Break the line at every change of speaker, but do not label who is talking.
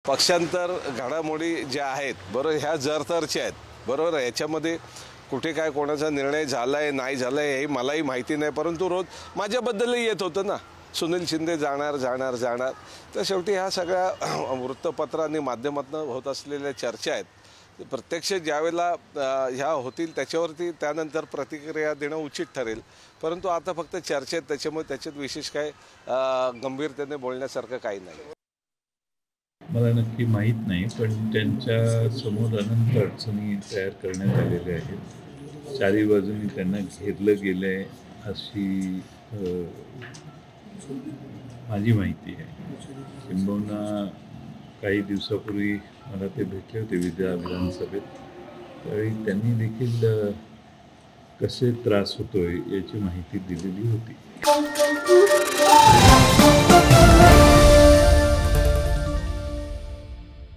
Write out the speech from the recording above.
पक्षांतर घडामोडी ज्या आहेत बरोबर ह्या जरतरच्या आहेत बरोबर आहे। याच्यामध्ये कुठे काय कोणाचा निर्णय झालाय नाही झालाय हे मलाही माहिती नाही, परंतु रोज माझ्याबद्दलही येत होतं ना, सुनील शिंदे जाणार जाणार जाणार। तर शेवटी ह्या सगळ्या वृत्तपत्रांनी माध्यमातून होत असलेल्या चर्चा आहेत, प्रत्यक्ष ज्यावेळेला ह्या होतील त्याच्यावरती त्यानंतर प्रतिक्रिया देणं उचित ठरेल। परंतु आता फक्त चर्चेत, त्याच्यामुळे त्याच्यात विशेष काय गंभीरतेने बोलण्यासारखं काही नाही।
मला नक्की माहीत नाही, पण त्यांच्या समोर अनंत अडचणी तयार करण्यात आलेल्या आहेत। चारी बाजूनी त्यांना घेरलं गेलं आहे अशी माझी माहिती आहे। किंबहुना काही दिवसापूर्वी मला ते भेटले होते विधानसभेत, त्यावेळी त्यांनी देखील कसे त्रास होतोय याची माहिती दिलेली होती।